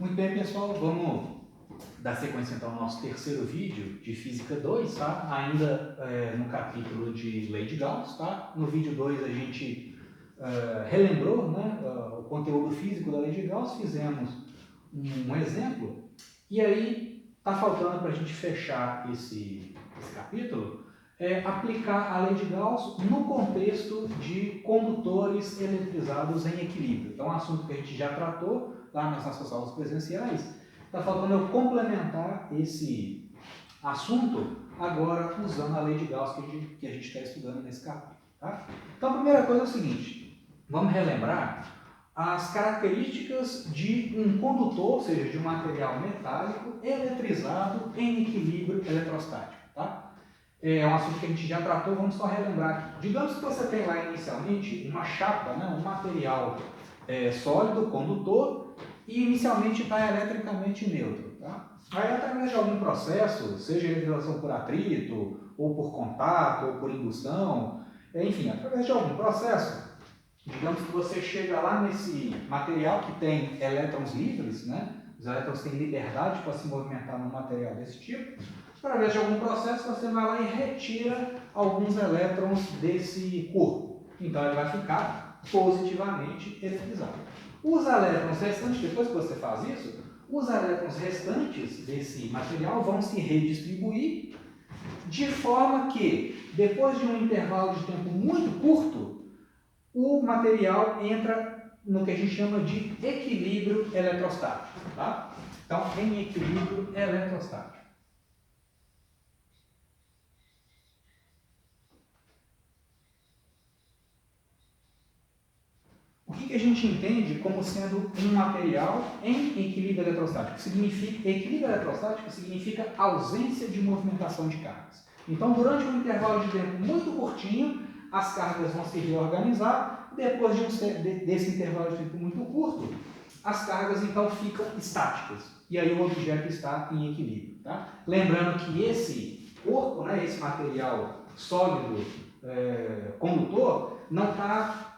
Muito bem, pessoal, vamos dar sequência então ao nosso terceiro vídeo de Física 2, tá? Ainda no capítulo de Lei de Gauss, tá? No vídeo 2 a gente relembrou, né, o conteúdo físico da Lei de Gauss, fizemos um exemplo, e aí está faltando para a gente fechar esse capítulo, aplicar a Lei de Gauss no contexto de condutores eletrizados em equilíbrio. Então, um assunto que a gente já tratou lá nas nossas aulas presenciais, está faltando eu complementar esse assunto agora usando a Lei de Gauss que a gente está estudando nesse capítulo. Tá? Então, a primeira coisa é o seguinte, vamos relembrar as características de um condutor, ou seja, de um material metálico eletrizado em equilíbrio eletrostático. Tá? É um assunto que a gente já tratou, vamos só relembrar aqui. Digamos que você tem lá inicialmente uma chapa, né, um material sólido, condutor, e inicialmente está eletricamente neutro. Tá? Aí, através de algum processo, seja eletrização por atrito, ou por contato, ou por indução, enfim, através de algum processo, digamos que você chega lá nesse material que tem elétrons livres, né? Os elétrons têm liberdade para se movimentar num material desse tipo. Através de algum processo, você vai lá e retira alguns elétrons desse corpo. Então, ele vai ficar positivamente eletrizado. Os elétrons restantes, depois que você faz isso, os elétrons restantes desse material vão se redistribuir de forma que, depois de um intervalo de tempo muito curto, o material entra no que a gente chama de equilíbrio eletrostático. Tá? Então, em equilíbrio eletrostático. O que a gente entende como sendo um material em equilíbrio eletrostático? Equilíbrio eletrostático significa ausência de movimentação de cargas. Então, durante um intervalo de tempo muito curtinho, as cargas vão se reorganizar. Depois desse intervalo de tempo muito curto, as cargas então ficam estáticas. E aí o objeto está em equilíbrio. Tá? Lembrando que esse corpo, né, esse material sólido condutor, não está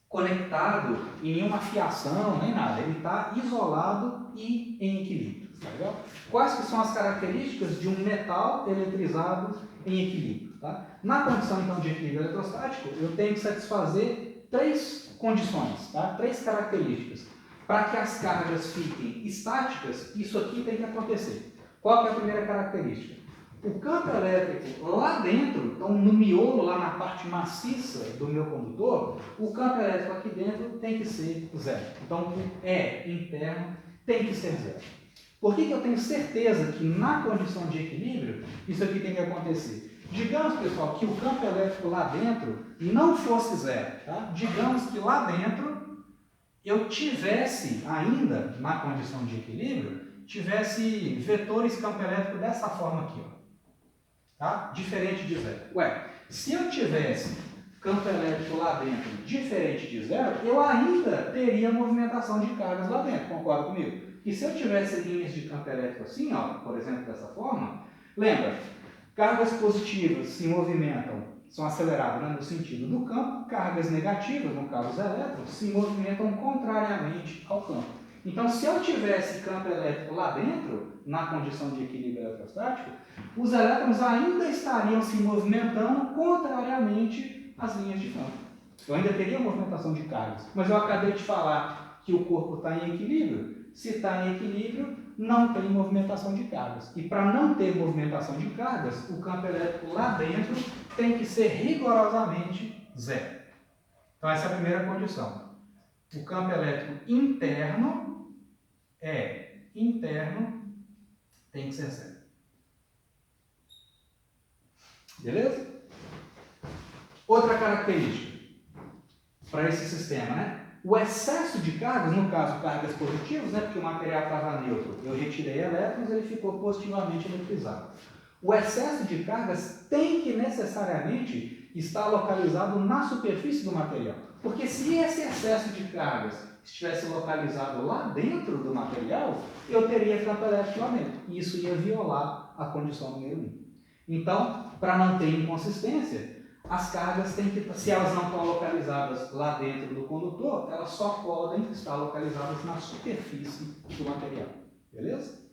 conectado em nenhuma fiação, nem nada. Ele está isolado e em equilíbrio. Tá legal? Quais que são as características de um metal eletrizado em equilíbrio? Tá? Na condição então de equilíbrio eletrostático, eu tenho que satisfazer três condições, tá? Três características. Para que as cargas fiquem estáticas, isso aqui tem que acontecer. Qual que é a primeira característica? O campo elétrico lá dentro, então no miolo, lá na parte maciça do meu condutor, o campo elétrico aqui dentro tem que ser zero. Então o E interno tem que ser zero. Por que eu tenho certeza que na condição de equilíbrio isso aqui tem que acontecer? Digamos, pessoal, que o campo elétrico lá dentro não fosse zero. Tá? Digamos que lá dentro eu tivesse ainda, na condição de equilíbrio, tivesse vetores campo elétrico dessa forma aqui, ó. Tá? Diferente de zero. Ué, se eu tivesse campo elétrico lá dentro diferente de zero, eu ainda teria movimentação de cargas lá dentro, concorda comigo? E se eu tivesse linhas de campo elétrico assim, ó, por exemplo, dessa forma, lembra, cargas positivas se movimentam, são aceleradas, né, no sentido do campo, cargas negativas, no caso os elétrons, se movimentam contrariamente ao campo. Então, se eu tivesse campo elétrico lá dentro, na condição de equilíbrio eletrostático, os elétrons ainda estariam se movimentando contrariamente às linhas de campo. Eu ainda teria movimentação de cargas, mas eu acabei de falar que o corpo está em equilíbrio. Se está em equilíbrio, não tem movimentação de cargas. E para não ter movimentação de cargas, o campo elétrico lá dentro tem que ser rigorosamente zero. Então, essa é a primeira condição. O campo elétrico interno tem que ser zero. Beleza? Outra característica para esse sistema, né? O excesso de cargas, no caso cargas positivas, né, porque o material estava neutro, eu retirei elétrons, ele ficou positivamente eletrizado. O excesso de cargas tem que necessariamente estar localizado na superfície do material. Porque se esse excesso de cargas estivesse localizado lá dentro do material, eu teria campo elétrico lá dentro. E isso ia violar a condição número 1. Então, para não ter inconsistência, as cargas têm que, se elas não estão localizadas lá dentro do condutor, elas só podem estar localizadas na superfície do material. Beleza?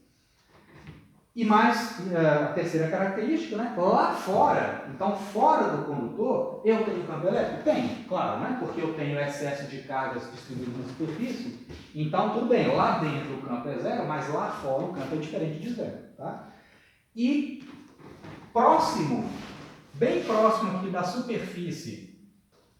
E mais, a terceira característica, né? Lá fora, então fora do condutor, eu tenho campo elétrico? Tenho, claro, né? Porque eu tenho excesso de cargas distribuídas na superfície. Então, tudo bem, lá dentro o campo é zero, mas lá fora o campo é diferente de zero. Tá? E próximo, bem próximo aqui da superfície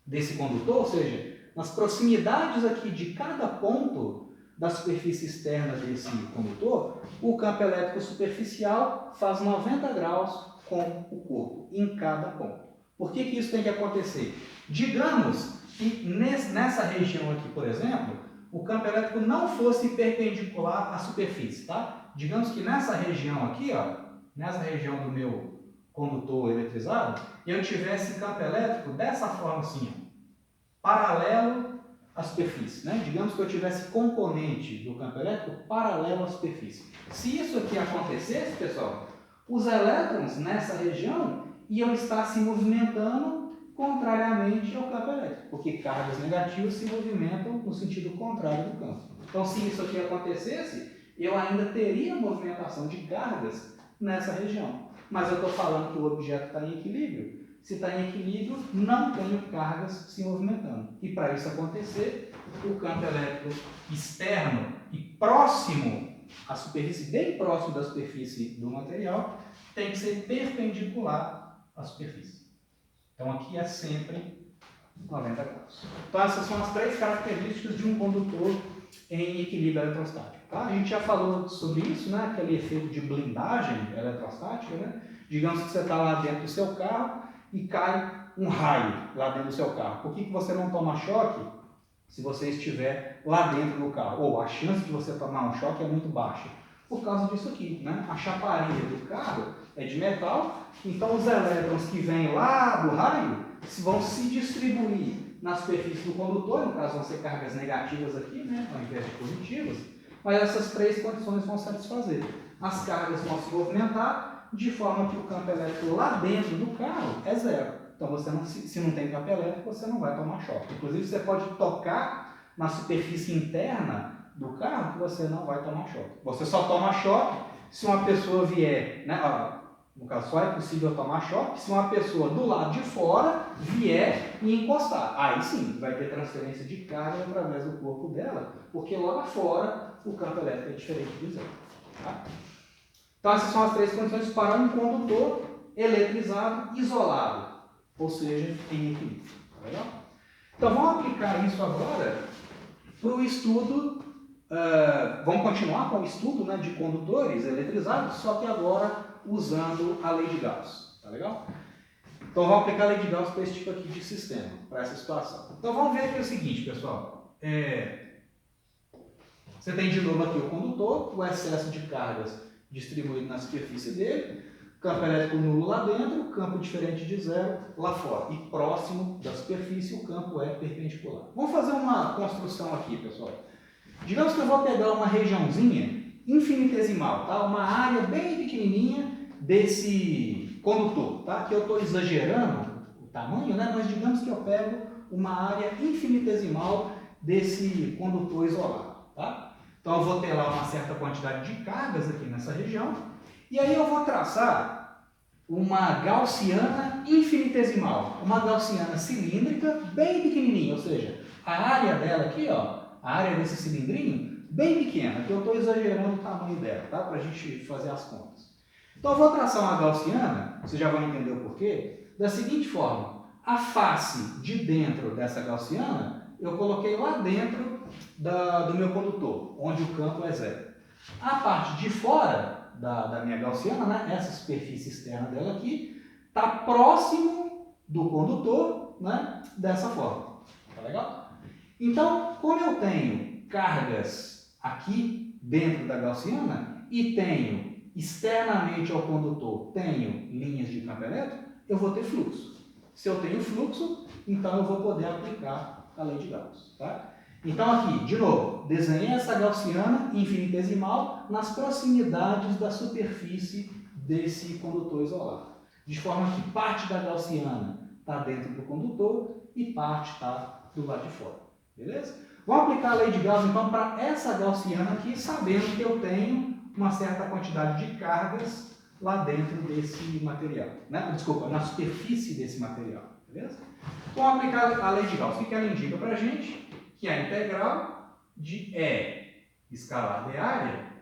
desse condutor, ou seja, nas proximidades aqui de cada ponto da superfície externa desse condutor, o campo elétrico superficial faz 90 graus com o corpo, em cada ponto. Por que isso tem que acontecer? Digamos que nessa região aqui, por exemplo, o campo elétrico não fosse perpendicular à superfície, tá? Digamos que nessa região aqui, ó, nessa região do meu condutor eletrizado, eu tivesse campo elétrico dessa forma assim, ó, paralelo à superfície, né? Digamos que eu tivesse componente do campo elétrico paralelo à superfície. Se isso aqui acontecesse, pessoal, os elétrons nessa região iam estar se movimentando contrariamente ao campo elétrico, porque cargas negativas se movimentam no sentido contrário do campo. Então, se isso aqui acontecesse, eu ainda teria movimentação de cargas nessa região. Mas eu estou falando que o objeto está em equilíbrio. Se está em equilíbrio, não tenho cargas se movimentando. E para isso acontecer, o campo elétrico externo e próximo à superfície, bem próximo da superfície do material, tem que ser perpendicular à superfície. Então aqui é sempre 90 graus. Então essas são as três características de um condutor em equilíbrio eletrostático. Tá? A gente já falou sobre isso, né? Aquele efeito de blindagem eletrostática. Né? Digamos que você está lá dentro do seu carro e cai um raio lá dentro do seu carro. Por que você não toma choque se você estiver lá dentro do carro? Ou a chance de você tomar um choque é muito baixa. Por causa disso aqui, né? A chapariga do carro é de metal, então os elétrons que vêm lá do raio vão se distribuir na superfície do condutor, no caso vão ser cargas negativas aqui, né? Ao invés de positivas, mas essas três condições vão satisfazer. As cargas vão se movimentar de forma que o campo elétrico lá dentro do carro é zero. Então, você não, se não tem campo elétrico, você não vai tomar choque. Inclusive, você pode tocar na superfície interna do carro que você não vai tomar choque. Você só toma choque se uma pessoa vier, né? No caso, só é possível tomar choque se uma pessoa do lado de fora vier e encostar. Aí sim, vai ter transferência de carga através do corpo dela, porque lá fora o campo elétrico é diferente de zero. Tá? Então, essas são as três condições para um condutor eletrizado isolado, ou seja, em equilíbrio. Tá legal? Então, vamos aplicar isso agora para o estudo. Vamos continuar com o estudo, né, de condutores eletrizados, só que agora usando a lei de Gauss. Tá legal? Então, vamos aplicar a lei de Gauss para esse tipo aqui de sistema, para essa situação. Então, vamos ver aqui o seguinte, pessoal. Você tem de novo aqui o condutor, o excesso de cargas distribuído na superfície dele, campo elétrico nulo lá dentro, campo diferente de zero lá fora. E próximo da superfície o campo é perpendicular. Vamos fazer uma construção aqui, pessoal. Digamos que eu vou pegar uma regiãozinha infinitesimal, tá? Uma área bem pequenininha desse condutor. Tá? Aqui eu estou exagerando o tamanho, né? Mas digamos que eu pego uma área infinitesimal desse condutor isolado. Tá? Então eu vou ter lá uma certa quantidade de cargas aqui nessa região, e aí eu vou traçar uma gaussiana infinitesimal, uma gaussiana cilíndrica bem pequenininha, ou seja, a área dela aqui, ó, a área desse cilindrinho, bem pequena, que eu estou exagerando o tamanho dela, tá? Para a gente fazer as contas. Então eu vou traçar uma gaussiana, vocês já vão entender o porquê, da seguinte forma: a face de dentro dessa gaussiana eu coloquei lá dentro do meu condutor, onde o campo é zero. A parte de fora da minha gaussiana, né, essa superfície externa dela aqui, está próximo do condutor, né, dessa forma. Tá legal? Então, como eu tenho cargas aqui dentro da gaussiana e tenho externamente ao condutor, tenho linhas de campo elétrico, eu vou ter fluxo. Se eu tenho fluxo, então eu vou poder aplicar a lei de Gauss. Tá? Então aqui, de novo, desenhei essa gaussiana infinitesimal nas proximidades da superfície desse condutor isolado. De forma que parte da gaussiana está está dentro do condutor e parte está do lado de fora. Beleza? Vou aplicar a lei de Gauss, então, para essa gaussiana aqui, sabendo que eu tenho uma certa quantidade de cargas lá dentro desse material. Né? Desculpa, na superfície desse material. Beleza? Vou aplicar a lei de Gauss. O que ela indica para a gente? Que a integral de E escalar de área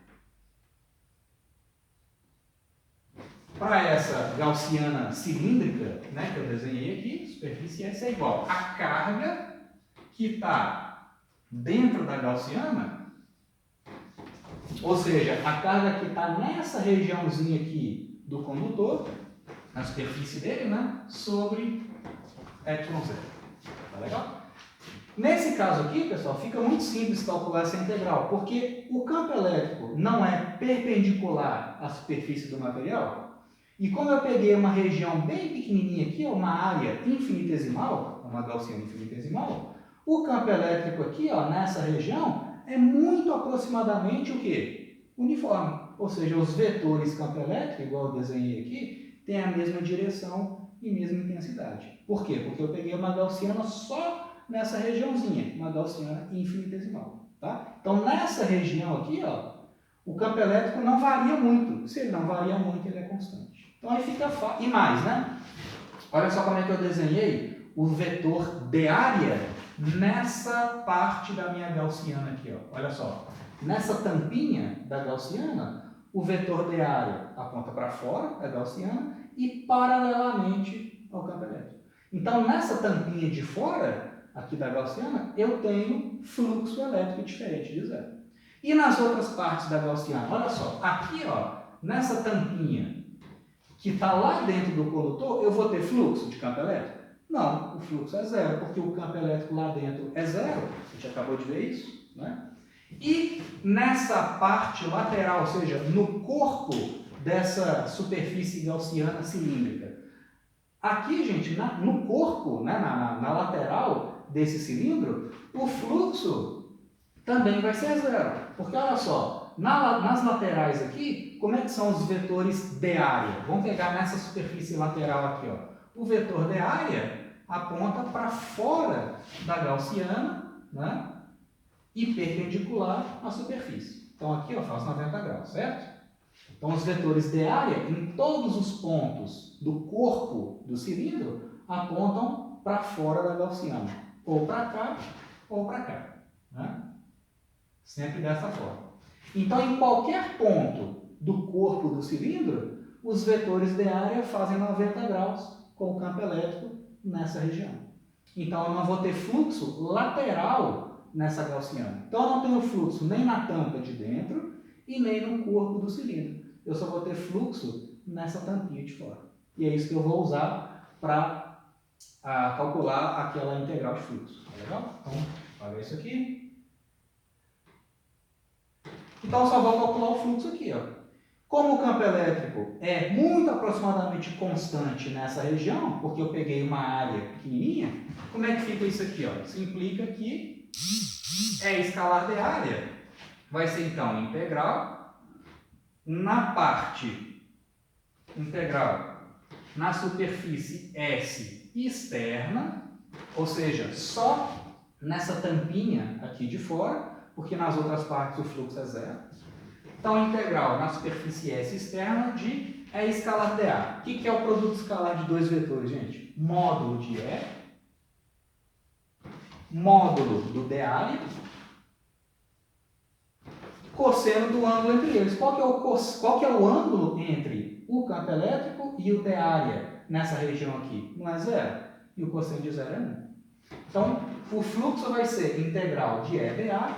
para essa gaussiana cilíndrica, né, que eu desenhei aqui, superfície S é igual a carga que está dentro da gaussiana, ou seja, a carga que está nessa regiãozinha aqui do condutor, na superfície dele, né, sobre ε0. Tá legal? Nesse caso aqui, pessoal, fica muito simples calcular essa integral, porque o campo elétrico não é perpendicular à superfície do material. E como eu peguei uma região bem pequenininha aqui, uma área infinitesimal, uma gaussiana infinitesimal, o campo elétrico aqui, ó, nessa região, é muito aproximadamente o quê? Uniforme. Ou seja, os vetores campo elétrico, igual eu desenhei aqui, têm a mesma direção e mesma intensidade. Por quê? Porque eu peguei uma gaussiana só nessa regiãozinha, uma gaussiana infinitesimal. Tá? Então, nessa região aqui, ó, o campo elétrico não varia muito. Se ele não varia muito, ele é constante. Então aí fica fácil. E mais, né? Olha só como é que eu desenhei o vetor de área nessa parte da minha gaussiana aqui, ó. Olha só. Nessa tampinha da gaussiana, o vetor de área aponta para fora da gaussiana e paralelamente ao campo elétrico. Então, nessa tampinha de fora, aqui da gaussiana, eu tenho fluxo elétrico diferente de zero. E nas outras partes da gaussiana, olha só, aqui, ó, nessa tampinha que está lá dentro do condutor, eu vou ter fluxo de campo elétrico? Não, o fluxo é zero, porque o campo elétrico lá dentro é zero. A gente acabou de ver isso, né? E nessa parte lateral, ou seja, no corpo dessa superfície gaussiana cilíndrica, aqui, gente, no corpo, né, na lateral desse cilindro, o fluxo também vai ser zero. Porque, olha só, nas laterais aqui, como é que são os vetores de área? Vamos pegar nessa superfície lateral aqui, ó. O vetor de área aponta para fora da gaussiana, né, e perpendicular à superfície. Então, aqui eu faço 90 graus, certo? Então, os vetores de área, em todos os pontos do corpo do cilindro, apontam para fora da gaussiana. Ou para cá, ou para cá. Né? Sempre dessa forma. Então, em qualquer ponto do corpo do cilindro, os vetores de área fazem 90 graus com o campo elétrico nessa região. Então, eu não vou ter fluxo lateral nessa gaussiana. Então, eu não tenho fluxo nem na tampa de dentro e nem no corpo do cilindro. Eu só vou ter fluxo nessa tampinha de fora. E é isso que eu vou usar para calcular aquela integral de fluxo. Tá legal? Então, vai ver isso aqui. Então, eu só vou calcular o fluxo aqui, ó. Como o campo elétrico é muito aproximadamente constante nessa região, porque eu peguei uma área pequenininha, como é que fica isso aqui, ó? Isso implica que E escalar de área vai ser, então, integral na parte integral na superfície S externa, ou seja, só nessa tampinha aqui de fora, porque nas outras partes o fluxo é zero. Então, integral na superfície S externa de E escalar de A. O que é o produto escalar de dois vetores, gente? Módulo de E, módulo do de área, cosseno do ângulo entre eles. Qual que é o ângulo entre o campo elétrico e o de área nessa região aqui? Não é zero. E o cosseno de zero é 1. Então, o fluxo vai ser integral de E de A,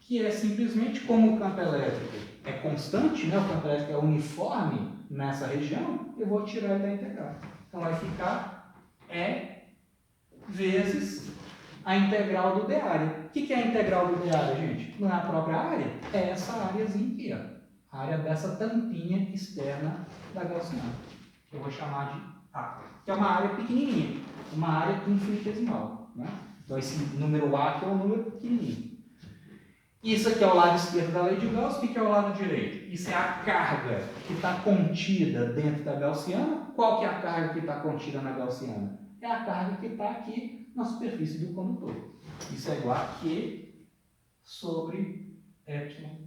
que é simplesmente como o campo elétrico é constante, né? O campo elétrico é uniforme nessa região, eu vou tirar ele da integral. Então, vai ficar E vezes a integral do de área. O que é a integral do de área, gente? Não é a própria área? É essa áreazinha aqui, ó. A área dessa tampinha externa da gaussiana. Que eu vou chamar de A. Que é uma área pequenininha. Uma área infinitesimal. Né? Então, esse número A aqui é um número pequenininho. Isso aqui é o lado esquerdo da lei de Gauss. O que é o lado direito? Isso é a carga que está contida dentro da gaussiana. Qual que é a carga que está contida na gaussiana? é a carga que está aqui na superfície do condutor. Isso é igual a Q sobre ε0.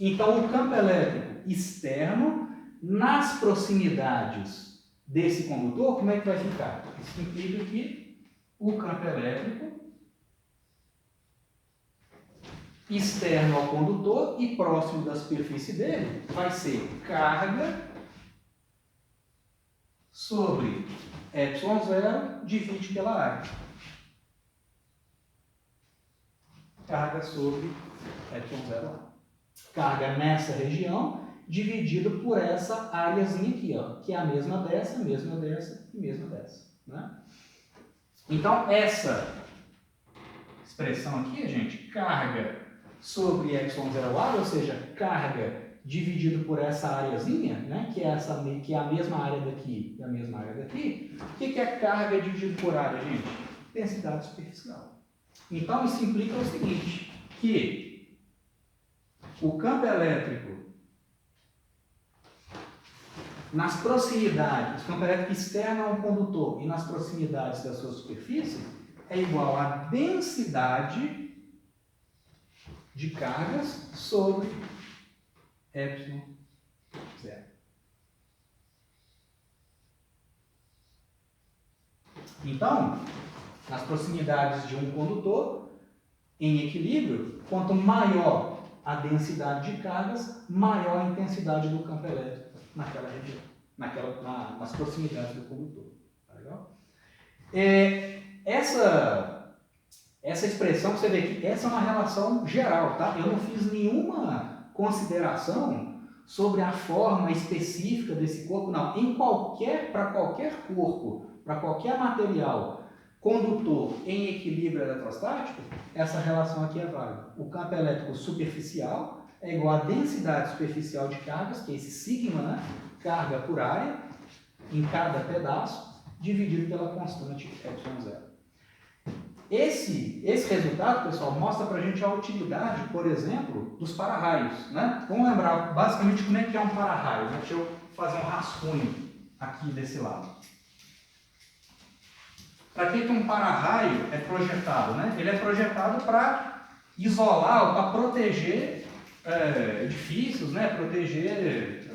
Então, o campo elétrico externo, nas proximidades desse condutor, como é que vai ficar? Isso implica que o campo elétrico externo ao condutor e próximo da superfície dele vai ser carga sobre ε0 divide pela área. Carga sobre ε0. Carga nessa região dividido por essa áreazinha aqui, ó, que é a mesma dessa, mesma dessa e mesma dessa. Né? Então, essa expressão aqui, gente, carga sobre ε0 área, ou seja, carga dividido por essa areazinha, né, que é a mesma área daqui e a mesma área daqui. O que é carga dividido por área, gente? Densidade superficial. Então, isso implica o seguinte, que o campo elétrico nas proximidades, o campo elétrico externo a um condutor e nas proximidades da sua superfície é igual à densidade de cargas sobre ε0. Então, nas proximidades de um condutor, em equilíbrio, quanto maior a densidade de cargas, maior a intensidade do campo elétrico naquela região, nas proximidades do condutor. Tá legal? Essa expressão, você vê que essa é uma relação geral, tá? Eu não fiz nenhuma consideração sobre a forma específica desse corpo, não. Para qualquer corpo, para qualquer material condutor em equilíbrio eletrostático, essa relação aqui é válida. O campo elétrico superficial é igual à densidade superficial de cargas, que é esse sigma, né? Carga por área, em cada pedaço, dividido pela constante ε0. Esse resultado, pessoal, mostra para a gente a utilidade, por exemplo, dos para-raios. Né? Vamos lembrar basicamente como é que é um para-raio. Deixa eu fazer um rascunho aqui desse lado. Para que um para-raio é projetado? Né? Ele é projetado para isolar ou para proteger edifícios, né? Proteger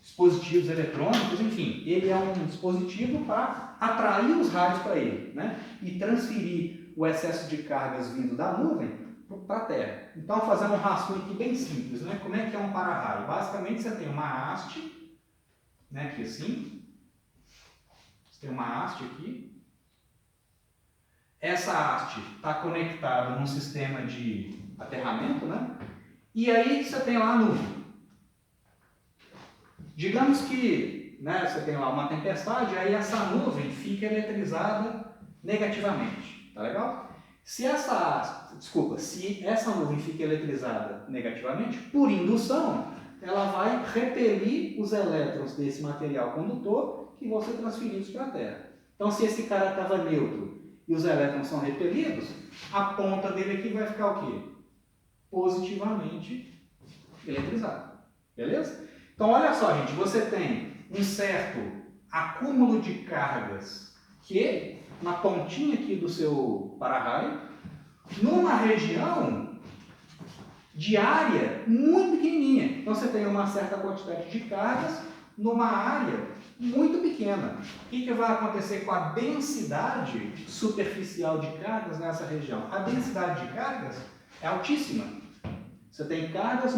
dispositivos eletrônicos, enfim. Ele é um dispositivo para atrair os raios para ele, né? E transferir o excesso de cargas vindo da nuvem para a Terra. Então, fazendo um rascunho aqui bem simples, né? Como é que é um para-raio? Basicamente, você tem uma haste, né? Aqui assim. Você tem uma haste aqui. Essa haste está conectada num sistema de aterramento, né? E aí você tem lá a nuvem. Digamos que, né, você tem lá uma tempestade, aí essa nuvem fica eletrizada negativamente, tá legal? Se essa nuvem fica eletrizada negativamente, por indução, ela vai repelir os elétrons desse material condutor que vão ser transferidos para a Terra. Então, se esse cara estava neutro e os elétrons são repelidos, a ponta dele aqui vai ficar o quê? Positivamente eletrizada. Beleza? Então, olha só, gente, você tem um certo acúmulo de cargas que, na pontinha aqui do seu para-raio, numa região de área muito pequenininha. Então, você tem uma certa quantidade de cargas numa área muito pequena. O que vai acontecer com a densidade superficial de cargas nessa região? A densidade de cargas é altíssima. Você tem cargas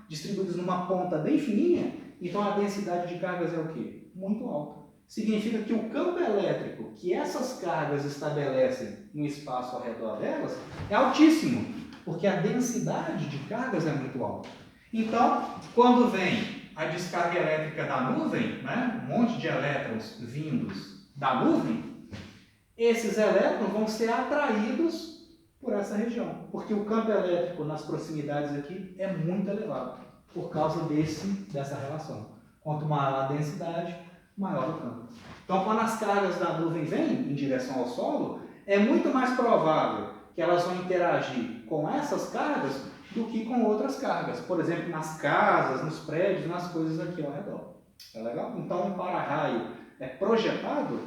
distribuídas numa ponta bem fininha, então a densidade de cargas é o quê? Muito alta. Significa que o campo elétrico que essas cargas estabelecem no espaço ao redor delas é altíssimo, porque a densidade de cargas é muito alta. Então, quando vem a descarga elétrica da nuvem, né, um monte de elétrons vindos da nuvem, esses elétrons vão ser atraídos por essa região, porque o campo elétrico nas proximidades aqui é muito elevado, por causa dessa relação. Quanto maior a densidade, maior o campo. Então, quando as cargas da nuvem vêm em direção ao solo, é muito mais provável que elas vão interagir com essas cargas do que com outras cargas. Por exemplo, nas casas, nos prédios, nas coisas aqui ao redor. Tá legal? Então, um para-raio é projetado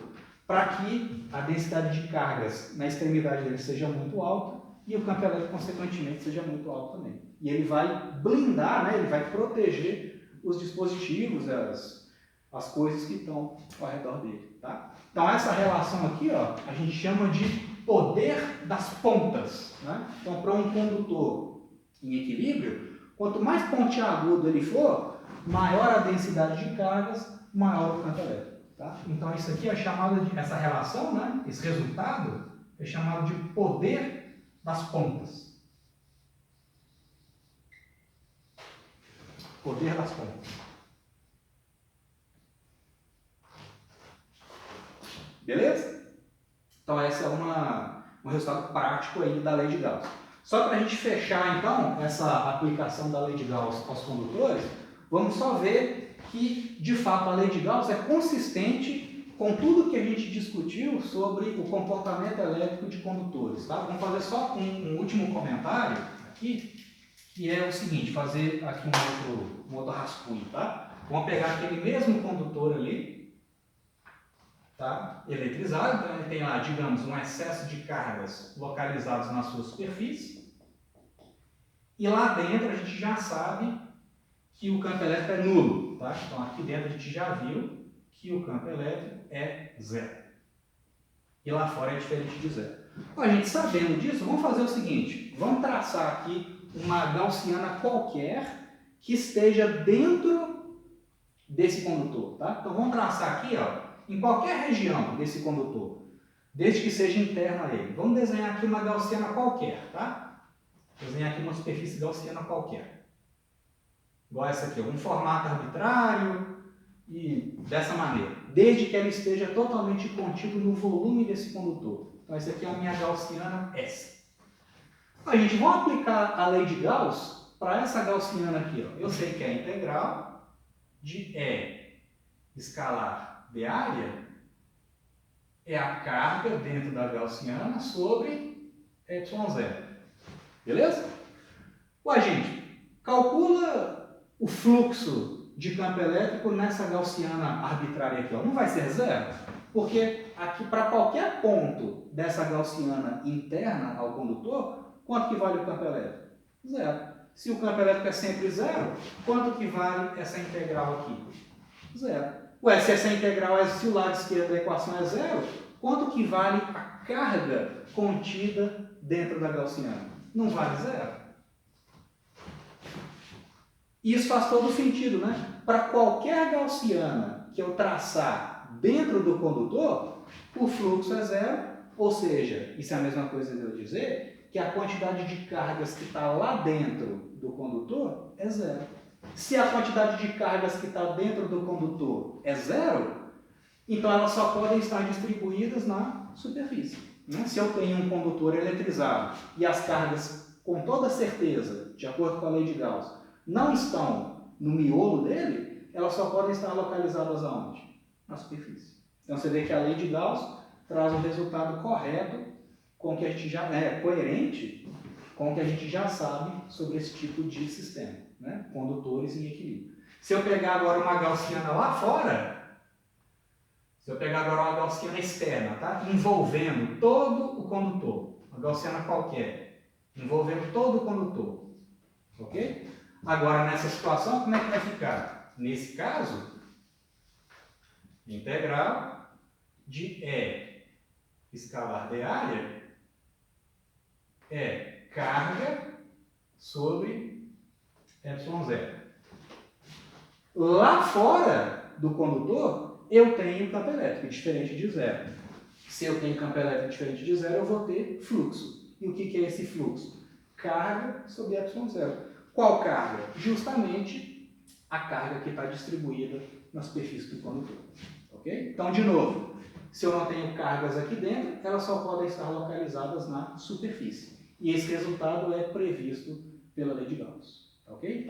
para que a densidade de cargas na extremidade dele seja muito alta e o campo elétrico, consequentemente, seja muito alto também. E ele vai blindar, né, ele vai proteger os dispositivos, as coisas que estão ao redor dele. Tá? Então, essa relação aqui, ó, a gente chama de poder das pontas. Né? Então, para um condutor em equilíbrio, quanto mais pontiagudo ele for, maior a densidade de cargas, maior o campo elétrico. Tá? Então, isso aqui é chamado de, essa relação, né, esse resultado, é chamado de poder das pontas. Poder das pontas. Beleza? Então, esse é um resultado prático aí da lei de Gauss. Só para a gente fechar, então, essa aplicação da lei de Gauss aos condutores, vamos só ver que, de fato, a lei de Gauss é consistente com tudo que a gente discutiu sobre o comportamento elétrico de condutores. Tá? Vamos fazer só um último comentário aqui, que é o seguinte, fazer aqui um outro rascunho. Tá? Vamos pegar aquele mesmo condutor ali, tá? Eletrizado, então ele tem lá, digamos, um excesso de cargas localizadas na sua superfície, e lá dentro a gente já sabe que o campo elétrico é nulo. Tá? Então aqui dentro a gente já viu que o campo elétrico é zero. E lá fora é diferente de zero. Então, a gente sabendo disso, vamos fazer o seguinte, vamos traçar aqui uma gaussiana qualquer que esteja dentro desse condutor. Tá? Então vamos traçar aqui, ó, em qualquer região desse condutor, desde que seja interno a ele. Vamos desenhar aqui uma gaussiana qualquer. Tá? Desenhar aqui uma superfície gaussiana qualquer. Igual essa aqui, um formato arbitrário e dessa maneira, desde que ela esteja totalmente contido no volume desse condutor. Então, essa aqui é a minha gaussiana S. A gente vai aplicar a lei de Gauss para essa gaussiana aqui. Ó. Eu sei que é a integral de E escalar de área é a carga dentro da gaussiana sobre ε0. Beleza? Ué, gente, calcula o fluxo de campo elétrico nessa gaussiana arbitrária aqui, ó. Não vai ser zero? Porque aqui, para qualquer ponto dessa gaussiana interna ao condutor, quanto que vale o campo elétrico? Zero. Se o campo elétrico é sempre zero, quanto que vale essa integral aqui? Zero. Ué, se essa integral, se o lado esquerdo da equação é zero, quanto que vale a carga contida dentro da gaussiana? Não vale zero. Isso faz todo sentido, né? Para qualquer gaussiana que eu traçar dentro do condutor, o fluxo é zero, ou seja, isso é a mesma coisa de eu dizer que a quantidade de cargas que está lá dentro do condutor é zero. Se a quantidade de cargas que está dentro do condutor é zero, então elas só podem estar distribuídas na superfície. Né? Se eu tenho um condutor eletrizado e as cargas, com toda certeza, de acordo com a lei de Gauss, não estão no miolo dele, elas só podem estar localizadas aonde? Na superfície. Então você vê que a lei de Gauss traz um resultado correto, com que a gente já é coerente com o que a gente já sabe sobre esse tipo de sistema, né? Condutores em equilíbrio. Se eu pegar agora uma gaussiana lá fora, se eu pegar agora uma gaussiana externa, tá? Envolvendo todo o condutor, uma gaussiana qualquer, envolvendo todo o condutor, ok? Agora, nessa situação, como é que vai ficar? Nesse caso, integral de E escalar de área é carga sobre ε0. Lá fora do condutor, eu tenho campo elétrico diferente de zero. Se eu tenho campo elétrico diferente de zero, eu vou ter fluxo. E o que é esse fluxo? Carga sobre ε0. Qual carga? Justamente a carga que está distribuída na superfície do condutor. Ok? Então, de novo, se eu não tenho cargas aqui dentro, elas só podem estar localizadas na superfície. E esse resultado é previsto pela lei de Gauss. Ok?